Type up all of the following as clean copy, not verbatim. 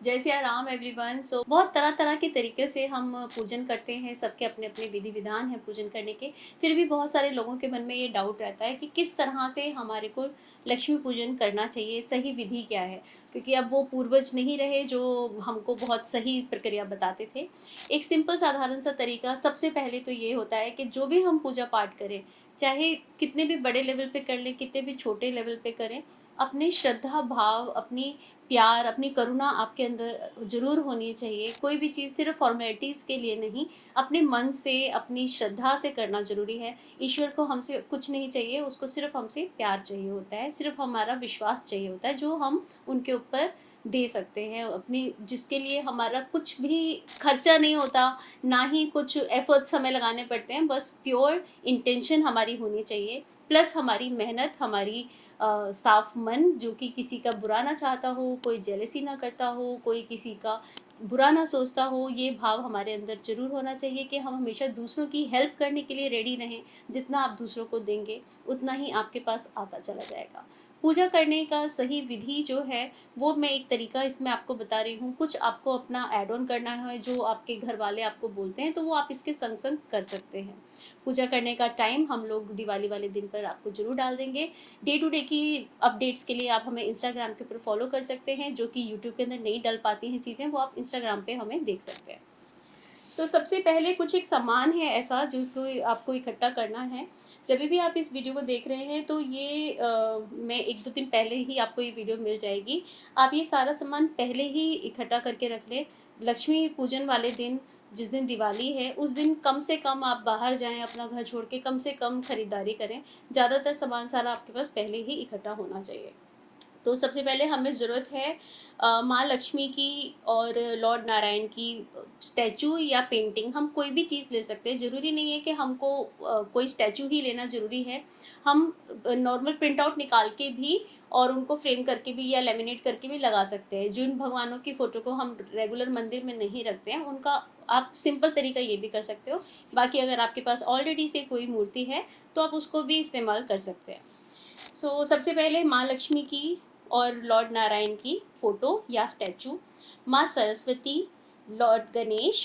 जय सिया राम एवरीवन। बहुत तरह तरह के तरीके से हम पूजन करते हैं। सबके अपने अपने विधि विधान हैं पूजन करने के। फिर भी बहुत सारे लोगों के मन में ये डाउट रहता है कि किस तरह से हमारे को लक्ष्मी पूजन करना चाहिए, सही विधि क्या है। क्योंकि अब वो पूर्वज नहीं रहे जो हमको बहुत सही प्रक्रिया बताते थे। एक सिंपल साधारण सा तरीका सबसे पहले तो ये होता है कि जो भी हम पूजा पाठ करें, चाहे कितने भी बड़े लेवल पे कर लें, कितने भी छोटे लेवल पे करें, अपनी श्रद्धा भाव, अपनी प्यार, अपनी करुणा आपके अंदर ज़रूर होनी चाहिए। कोई भी चीज़ सिर्फ़ फ़ॉर्मेलिटीज़ के लिए नहीं, अपने मन से, अपनी श्रद्धा से करना ज़रूरी है। ईश्वर को हमसे कुछ नहीं चाहिए, उसको सिर्फ़ हमसे प्यार चाहिए होता है, सिर्फ़ हमारा विश्वास चाहिए होता है, जो हम उनके ऊपर दे सकते हैं। अपनी जिसके लिए हमारा कुछ भी खर्चा नहीं होता, ना ही कुछ एफ़र्ट्स हमें लगाने पड़ते हैं, बस प्योर इंटेंशन हमारी होनी चाहिए, प्लस हमारी मेहनत, हमारी साफ मन, जो कि किसी का बुरा ना चाहता हो, कोई जेलसी ना करता हो, कोई किसी का बुरा ना सोचता हो, ये भाव हमारे अंदर ज़रूर होना चाहिए कि हम हमेशा दूसरों की हेल्प करने के लिए रेडी रहें। जितना आप दूसरों को देंगे, उतना ही आपके पास आता चला जाएगा। पूजा करने का सही विधि जो है, वो मैं एक तरीका इसमें आपको बता रही हूँ। कुछ आपको अपना ऐड ऑन करना है, जो आपके घर वाले आपको बोलते हैं, तो वो आप इसके संग-संग कर सकते हैं। पूजा करने का टाइम हम लोग दिवाली वाले दिन पर आपको ज़रूर डाल देंगे। डे टू डे की अपडेट्स के लिए आप हमें इंस्टाग्राम के ऊपर फॉलो कर सकते हैं, जो कि यूट्यूब के अंदर नहीं डल पाती हैं चीज़ें, वो आप इंस्टाग्राम पे हमें देख सकते हैं। तो सबसे पहले कुछ एक सामान है ऐसा जो कि आपको इकट्ठा करना है। जब भी आप इस वीडियो को देख रहे हैं तो ये मैं 1-2 दिन पहले ही आपको ये वीडियो मिल जाएगी। आप ये सारा सामान पहले ही इकट्ठा करके रख लें। लक्ष्मी पूजन वाले दिन, जिस दिन दिवाली है, उस दिन कम से कम आप बाहर जाएँ, अपना घर छोड़ के कम से कम खरीदारी करें। ज़्यादातर सामान सारा आपके पास पहले ही इकट्ठा होना चाहिए। तो सबसे पहले हमें ज़रूरत है माँ लक्ष्मी की और लॉर्ड नारायण की स्टैचू या पेंटिंग। हम कोई भी चीज़ ले सकते हैं, ज़रूरी नहीं है कि हमको कोई स्टैचू ही लेना ज़रूरी है। हम नॉर्मल प्रिंट आउट निकाल के भी और उनको फ्रेम करके भी या लेमिनेट करके भी लगा सकते हैं। जिन भगवानों की फ़ोटो को हम रेगुलर मंदिर में नहीं रखते हैं, उनका आप सिंपल तरीका ये भी कर सकते हो। बाकी अगर आपके पास ऑलरेडी से कोई मूर्ति है, तो आप उसको भी इस्तेमाल कर सकते हैं। सबसे पहले माँ लक्ष्मी की और लॉर्ड नारायण की फ़ोटो या स्टैचू, माँ सरस्वती, लॉर्ड गणेश,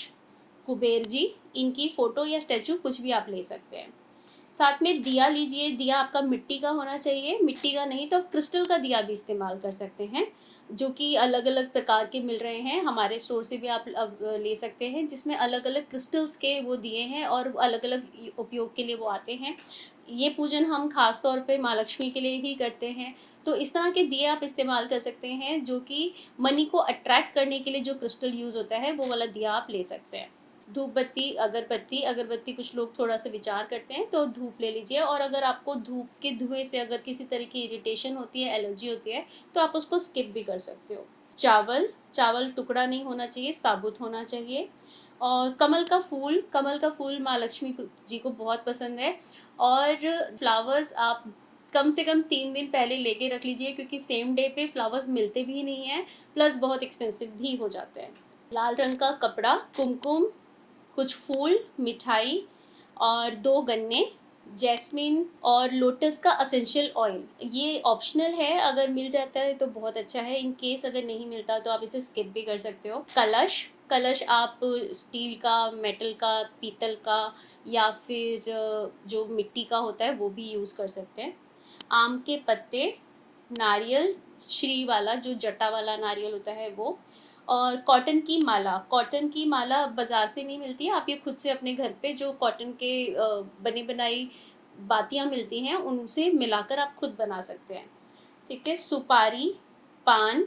कुबेर जी, इनकी फ़ोटो या स्टैचू कुछ भी आप ले सकते हैं। साथ में दिया लीजिए। दिया आपका मिट्टी का होना चाहिए, मिट्टी का नहीं तो आप क्रिस्टल का दिया भी इस्तेमाल कर सकते हैं, जो कि अलग-अलग प्रकार के मिल रहे हैं। हमारे स्टोर से भी आप अब ले सकते हैं, जिसमें अलग-अलग क्रिस्टल्स के वो दिए हैं और अलग-अलग उपयोग के लिए वो आते हैं। ये पूजन हम ख़ास तौर पे माँ लक्ष्मी के लिए ही करते हैं। तो इस तरह के दिए आप इस्तेमाल कर सकते हैं, जो कि मनी को अट्रैक्ट करने के लिए जो क्रिस्टल यूज़ होता है, वो वाला दिया आप ले सकते हैं। धूप बत्ती, अगरबत्ती, अगरबत्ती कुछ लोग थोड़ा-सा विचार करते हैं तो धूप ले लीजिए, और अगर आपको धूप के धुएँ से अगर किसी तरह की इरिटेशन होती है, एलर्जी होती है, तो आप उसको स्किप भी कर सकते हो। चावल, चावल टुकड़ा नहीं होना चाहिए, साबुत होना चाहिए। और कमल का फूल माँ लक्ष्मी जी को बहुत पसंद है। और फ्लावर्स आप कम से कम 3 दिन पहले लेके रख लीजिए, क्योंकि सेम डे पे फ्लावर्स मिलते भी नहीं हैं, प्लस बहुत एक्सपेंसिव भी हो जाते हैं। लाल रंग का कपड़ा, कुमकुम, कुछ फूल, मिठाई और 2 गन्ने, जैस्मिन और लोटस का एसेंशियल ऑयल। ये ऑप्शनल है, अगर मिल जाता है तो बहुत अच्छा है, इन केस अगर नहीं मिलता तो आप इसे स्किप भी कर सकते हो। कलश, कलश आप स्टील का, मेटल का, पीतल का या फिर जो मिट्टी का होता है वो भी यूज़ कर सकते हैं। आम के पत्ते, नारियल, श्री वाला जो जटा वाला नारियल होता है वो, और कॉटन की माला बाज़ार से नहीं मिलती है, आप ये खुद से अपने घर पे जो कॉटन के बनी बनाई बातियाँ मिलती हैं, उनसे मिलाकर आप खुद बना सकते हैं। ठीक है? सुपारी, पान,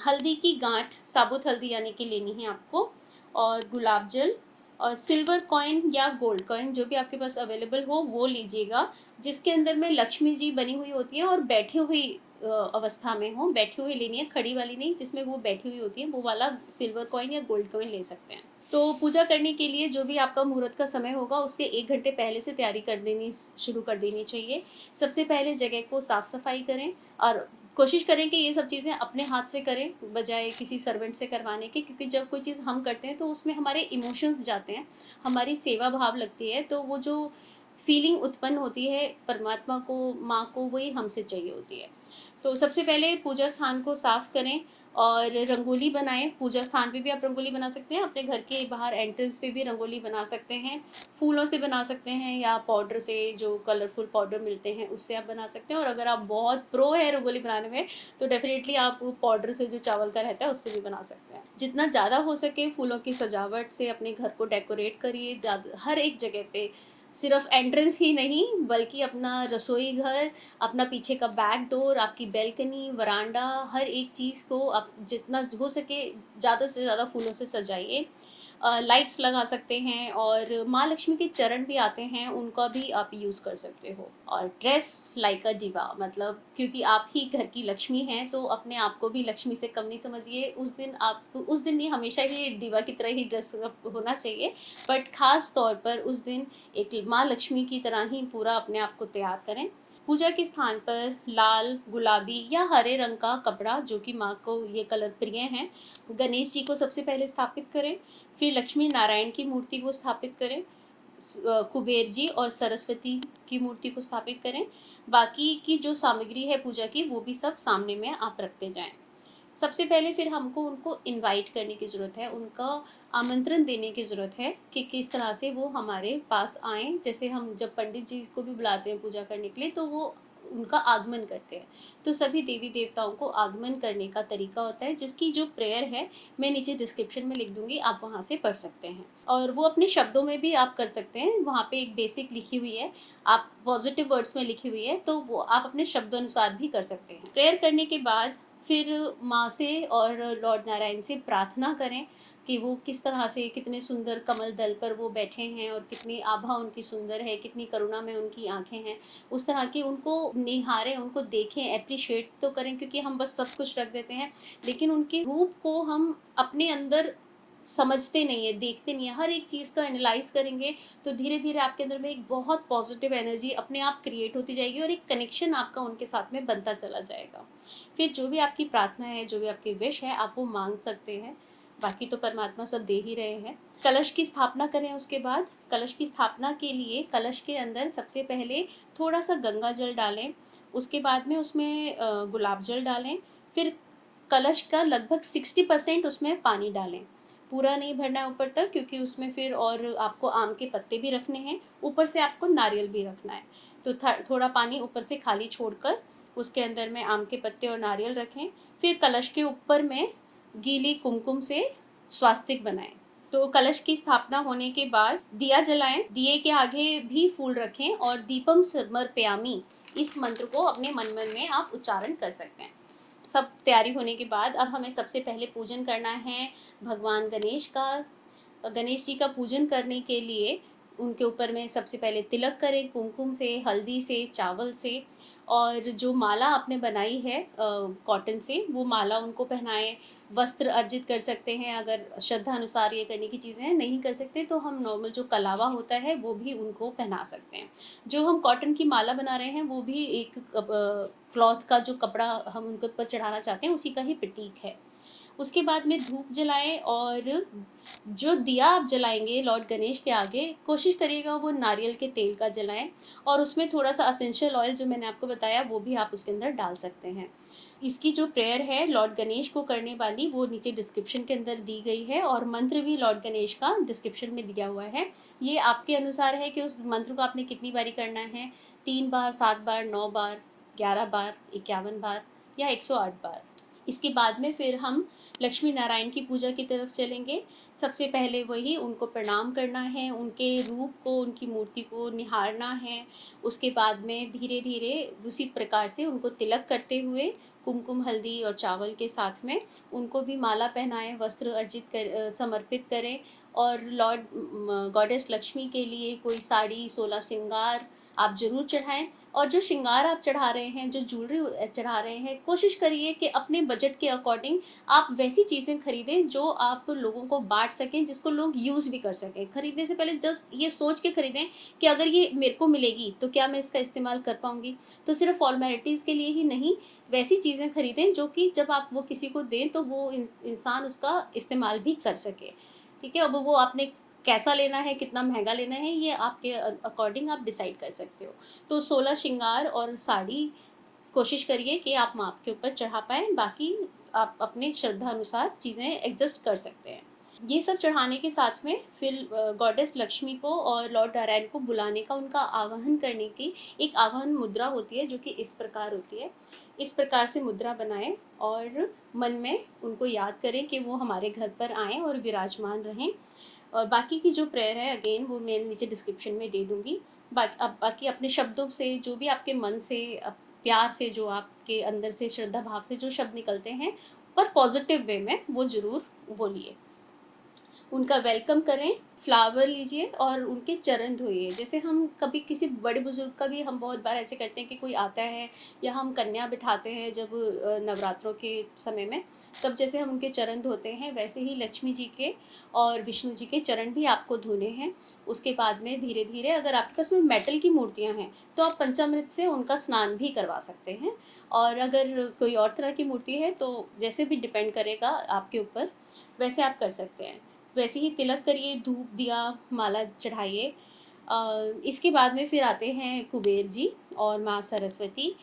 हल्दी की गाँठ, साबुत हल्दी यानी कि लेनी है आपको, और गुलाब जल और सिल्वर कॉइन या गोल्ड कॉइन, जो भी आपके पास अवेलेबल हो वो लीजिएगा, जिसके अंदर में लक्ष्मी जी बनी हुई होती हैं और बैठी हुई अवस्था में हो। बैठी हुई लेनी है, खड़ी वाली नहीं, जिसमें वो बैठी हुई होती है, वो वाला सिल्वर कॉइन या गोल्ड कॉइन ले सकते हैं। तो पूजा करने के लिए जो भी आपका मुहूर्त का समय होगा, उससे 1 घंटे पहले से तैयारी कर देनी शुरू कर देनी चाहिए। सबसे पहले जगह को साफ-सफाई करें और कोशिश करें कि ये सब चीज़ें अपने हाथ से करें, बजाय किसी सर्वेंट से करवाने के, क्योंकि जब कोई चीज़ हम करते हैं तो उसमें हमारे इमोशंस जाते हैं, हमारी सेवा भाव लगती है, तो वो जो फीलिंग उत्पन्न होती है परमात्मा को, माँ को, वही हमसे चाहिए होती है। तो सबसे पहले पूजा स्थान को साफ करें और रंगोली बनाएँ, पूजा स्थान पे भी आप रंगोली बना सकते हैं, अपने घर के बाहर एंट्रेंस पे भी रंगोली बना सकते हैं, फूलों से बना सकते हैं या पाउडर से, जो कलरफुल पाउडर मिलते हैं उससे आप बना सकते हैं। और अगर आप बहुत प्रो हैं रंगोली बनाने में, तो डेफ़िनेटली आप वो पाउडर से जो चावल का रहता है उससे भी बना सकते हैं। जितना ज़्यादा हो सके फूलों की सजावट से अपने घर को डेकोरेट करिए, हर एक जगह पे, सिर्फ़ एंट्रेंस ही नहीं बल्कि अपना रसोई घर, अपना पीछे का बैक डोर, आपकी बालकनी, वरांडा, हर एक चीज़ को आप जितना हो सके ज़्यादा से ज़्यादा फूलों से सजाइए। लाइट्स लगा सकते हैं और माँ लक्ष्मी के चरण भी आते हैं, उनका भी आप यूज़ कर सकते हो। और ड्रेस लाइक अ डिवा, मतलब क्योंकि आप ही घर की लक्ष्मी हैं, तो अपने आप को भी लक्ष्मी से कम नहीं समझिए। उस दिन नहीं, हमेशा ही डिवा की तरह ही ड्रेस अप होना चाहिए, बट ख़ास तौर पर उस दिन एक माँ लक्ष्मी की तरह ही पूरा अपने आप को तैयार करें। पूजा के स्थान पर लाल, गुलाबी या हरे रंग का कपड़ा, जो कि माँ को ये कलर प्रिय हैं, गणेश जी को सबसे पहले स्थापित करें। फिर लक्ष्मी नारायण की मूर्ति को स्थापित करें, कुबेर जी और सरस्वती की मूर्ति को स्थापित करें। बाकी की जो सामग्री है पूजा की, वो भी सब सामने में आप रखते जाएँ। सबसे पहले फिर हमको उनको इनवाइट करने की ज़रूरत है, उनका आमंत्रण देने की ज़रूरत है कि किस तरह से वो हमारे पास आएँ। जैसे हम जब पंडित जी को भी बुलाते हैं पूजा करने के लिए, तो वो उनका आगमन करते हैं। तो सभी देवी-देवताओं को आगमन करने का तरीका होता है, जिसकी जो प्रेयर है, मैं नीचे डिस्क्रिप्शन में लिख दूँगी, आप वहाँ से पढ़ सकते हैं। और वो अपने शब्दों में भी आप कर सकते हैं, वहाँ पे एक बेसिक लिखी हुई है, आप पॉज़िटिव वर्ड्स में लिखी हुई है, तो वो आप अपने शब्दानुसार भी कर सकते हैं। प्रेयर करने के बाद फिर माँ से और लॉर्ड नारायण से प्रार्थना करें कि वो किस तरह से, कितने सुंदर कमल दल पर वो बैठे हैं और कितनी आभा उनकी सुंदर है, कितनी करुणा में उनकी आँखें हैं। उस तरह की उनको निहारें, उनको देखें, एप्रिशिएट तो करें, क्योंकि हम बस सब कुछ रख देते हैं, लेकिन उनके रूप को हम अपने अंदर समझते नहीं है, देखते नहीं है। हर एक चीज़ का एनालाइज़ करेंगे, तो धीरे-धीरे आपके अंदर में एक बहुत पॉज़िटिव एनर्जी अपने आप क्रिएट होती जाएगी और एक कनेक्शन आपका उनके साथ में बनता चला जाएगा। फिर जो भी आपकी प्रार्थना है, जो भी आपकी विश है, आप वो माँग सकते हैं। बाकी तो परमात्मा सब दे ही रहे हैं। कलश की स्थापना करें उसके बाद। कलश की स्थापना के लिए कलश के अंदर सबसे पहले थोड़ा-सा गंगा जल डालें, उसके बाद में उसमें गुलाब जल डालें, फिर कलश का लगभग 60% उसमें पानी डालें। पूरा नहीं भरना है ऊपर तक, क्योंकि उसमें फिर और आपको आम के पत्ते भी रखने हैं, ऊपर से आपको नारियल भी रखना है। तो थोड़ा पानी ऊपर से खाली छोड़कर उसके अंदर में आम के पत्ते और नारियल रखें। फिर कलश के ऊपर में गीली कुमकुम से स्वास्तिक बनाएँ। तो कलश की स्थापना होने के बाद दिया जलाएँ, दिए के आगे भी फूल रखें और दीपम समर्पयामि, इस मंत्र को अपने मन-मन में आप उच्चारण कर सकते हैं। सब तैयारी होने के बाद अब हमें सबसे पहले पूजन करना है भगवान गणेश का। गणेश जी का पूजन करने के लिए उनके ऊपर में सबसे पहले तिलक करें कुमकुम से, हल्दी से, चावल से, और जो माला आपने बनाई है कॉटन से, वो माला उनको पहनाएँ। वस्त्र अर्जित कर सकते हैं, अगर श्रद्धा अनुसार ये करने की चीज़ें हैं, नहीं कर सकते तो हम नॉर्मल जो कलावा होता है वो भी उनको पहना सकते हैं। जो हम कॉटन की माला बना रहे हैं वो भी एक क्लॉथ का जो कपड़ा हम उनके ऊपर चढ़ाना चाहते हैं, उसी का ही प्रतीक है। उसके बाद में धूप जलाएँ और जो दिया आप जलाएँगे लॉर्ड गणेश के आगे, कोशिश करिएगा वो नारियल के तेल का जलाएँ और उसमें थोड़ा-सा एसेंशियल ऑयल जो मैंने आपको बताया वो भी आप उसके अंदर डाल सकते हैं। इसकी जो प्रेयर है लॉर्ड गणेश को करने वाली, वो नीचे डिस्क्रिप्शन के अंदर दी गई है और मंत्र भी लॉर्ड गणेश का डिस्क्रिप्शन में दिया हुआ है। ये आपके अनुसार है कि उस मंत्र को आपने कितनी बारी करना है, 3 बार, 7 बार, 9 बार, 11 बार, 51 बार या 108 बार। इसके बाद में फिर हम लक्ष्मी नारायण की पूजा की तरफ चलेंगे। सबसे पहले वही उनको प्रणाम करना है, उनके रूप को, उनकी मूर्ति को निहारना है। उसके बाद में धीरे-धीरे उसी प्रकार से उनको तिलक करते हुए कुमकुम, हल्दी और चावल के साथ में उनको भी माला पहनाएँ, वस्त्र समर्पित करें और गॉडेस लक्ष्मी के लिए कोई साड़ी, 16 श्रृंगार आप ज़रूर चढ़ाएँ। और जो श्रृंगार आप चढ़ा रहे हैं, जो ज्वेलरी चढ़ा रहे हैं, कोशिश करिए कि अपने बजट के अकॉर्डिंग आप वैसी चीज़ें खरीदें जो आप लोगों को बाँट सकें, जिसको लोग यूज़ भी कर सकें। खरीदने से पहले जस्ट ये सोच के खरीदें कि अगर ये मेरे को मिलेगी, तो क्या मैं इसका इस्तेमाल कर पाऊँगी? तो सिर्फ़ फ़ॉर्मेलिटीज़ के लिए ही नहीं, वैसी चीज़ें खरीदें जो कि जब आप वो किसी को दें, तो वो इंसान उसका इस्तेमाल भी कर सके। ठीक है? अब वो आपने कैसा लेना है, कितना महँगा लेना है, ये आपके अकॉर्डिंग आप डिसाइड कर सकते हो। तो 16 श्रृंगार और साड़ी कोशिश करिए कि आप माँ के ऊपर चढ़ा पाएँ, बाकी आप अपने श्रद्धा अनुसार चीज़ें एडजस्ट कर सकते हैं। ये सब चढ़ाने के साथ में फिर गॉडेस लक्ष्मी को और लॉर्ड नारायण को बुलाने का, उनका आवाहन करने की एक आवाहन मुद्रा होती है, जो कि इस प्रकार होती है। इस प्रकार से मुद्रा बनाएं और मन में उनको याद करें कि वो हमारे घर पर आएँ और विराजमान रहें। और बाकी की जो प्रेयर है अगेन वो मैं नीचे डिस्क्रिप्शन में दे दूँगी। बाकी अपने शब्दों से, जो भी आपके मन से प्यार से, जो आपके अंदर से श्रद्धा भाव से जो शब्द निकलते हैं, पर पॉजिटिव वे में वो ज़रूर बोलिए। उनका वेलकम करें, फ्लावर लीजिए और उनके चरण धोइए। जैसे हम कभी किसी बड़े बुज़ुर्ग का भी हम बहुत बार ऐसे करते हैं कि कोई आता है या हम कन्या बिठाते हैं जब नवरात्रों के समय में, तब जैसे हम उनके चरण धोते हैं, वैसे ही लक्ष्मी जी के और विष्णु जी के चरण भी आपको धोने हैं। उसके बाद में धीरे-धीरे, अगर आपके पास में मेटल की मूर्तियाँ हैं, तो आप पंचामृत से उनका स्नान भी करवा सकते हैं। और अगर कोई और तरह की मूर्ति है, तो जैसे भी डिपेंड करेगा आपके ऊपर, वैसे आप कर सकते हैं। वैसे ही तिलक करिए, धूप दिया, माला चढ़ाइए। इसके बाद में फिर आते हैं कुबेर जी और माँ सरस्वती।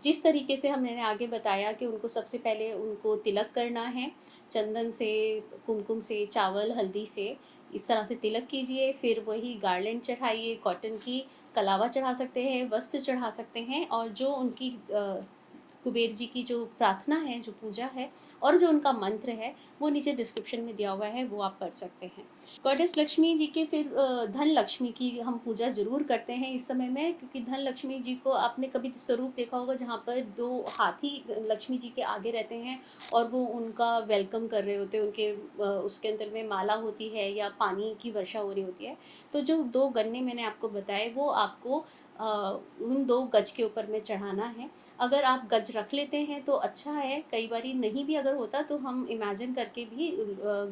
जिस तरीके से मैंने आगे बताया कि उनको सबसे पहले उनको तिलक करना है, चंदन से, कुमकुम से, चावल, हल्दी से, इस तरह से तिलक कीजिए। फिर वही गार्लैंड चढ़ाइए, कॉटन की कलावा चढ़ा सकते हैं, वस्त्र चढ़ा सकते हैं, और जो उनकी कुबेर जी की जो प्रार्थना है, जो पूजा है और जो उनका मंत्र है, वो नीचे डिस्क्रिप्शन में दिया हुआ है, वो आप पढ़ सकते हैं। गॉडेस लक्ष्मी जी के फिर धन लक्ष्मी की हम पूजा ज़रूर करते हैं इस समय में, क्योंकि धन लक्ष्मी जी को आपने कभी स्वरूप देखा होगा जहाँ पर 2 हाथी लक्ष्मी जी के आगे रहते हैं और वो उनका वेलकम कर रहे होते हैं, उनके उसके अंदर में माला होती है या पानी की वर्षा हो रही होती है। तो जो 2 गन्ने मैंने आपको बताए, वो आपको उन 2 गज के ऊपर में चढ़ाना है। अगर आप गज रख लेते हैं तो अच्छा है, कई बारी नहीं भी अगर होता तो हम इमेजिन करके भी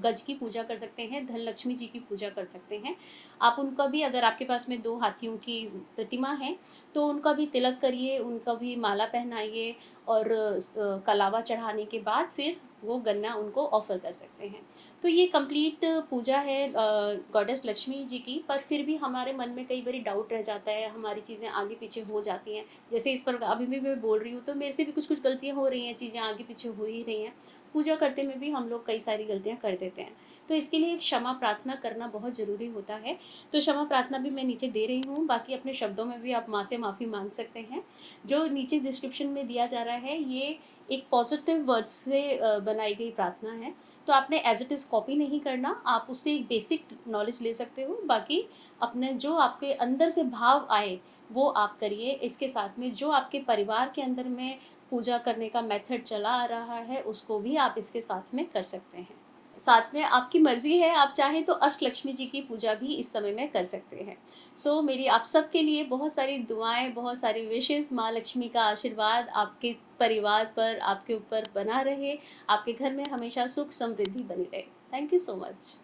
गज की पूजा कर सकते हैं, धन लक्ष्मी जी की पूजा कर सकते हैं। आप उनका भी, अगर आपके पास में 2 हाथियों की प्रतिमा है, तो उनका भी तिलक करिए, उनका भी माला पहनाइए और कलावा चढ़ाने के बाद फिर वो गन्ना उनको ऑफ़र कर सकते हैं। तो ये कंप्लीट पूजा है गॉडेस लक्ष्मी जी की। पर फिर भी हमारे मन में कई बारी डाउट रह जाता है, हमारी चीज़ें आगे-पीछे हो जाती हैं। जैसे इस पर अभी भी मैं बोल रही हूँ, तो मेरे से भी कुछ-कुछ गलतियाँ हो रही हैं, चीज़ें आगे-पीछे हो ही रही हैं। पूजा करते में भी हम लोग कई सारी गलतियाँ कर देते हैं। तो इसके लिए एक क्षमा प्रार्थना करना बहुत ज़रूरी होता है। तो क्षमा प्रार्थना भी मैं नीचे दे रही हूँ, बाकी अपने शब्दों में भी आप माँ से माफ़ी माँग सकते हैं। जो नीचे डिस्क्रिप्शन में दिया जा रहा है, ये एक पॉज़िटिव वर्ड्स से बनाई गई प्रार्थना है। तो आपने एज़ इट इज़ कॉपी नहीं करना, आप उससे एक बेसिक नॉलेज ले सकते हो। बाकी अपने जो आपके अंदर से भाव आए, वो आप करिए। इसके साथ में जो आपके परिवार के अंदर में पूजा करने का मेथड चला आ रहा है, उसको भी आप इसके साथ में कर सकते हैं। साथ में आपकी मर्ज़ी है, आप चाहें तो अष्टलक्ष्मी जी की पूजा भी इस समय में कर सकते हैं। सो मेरी आप सबके लिए बहुत सारी दुआएँ, बहुत सारी विशेज़, माँ लक्ष्मी का आशीर्वाद आपके परिवार पर, आपके ऊपर बना रहे, आपके घर में हमेशा सुख समृद्धि बनी रहे। Thank you so much.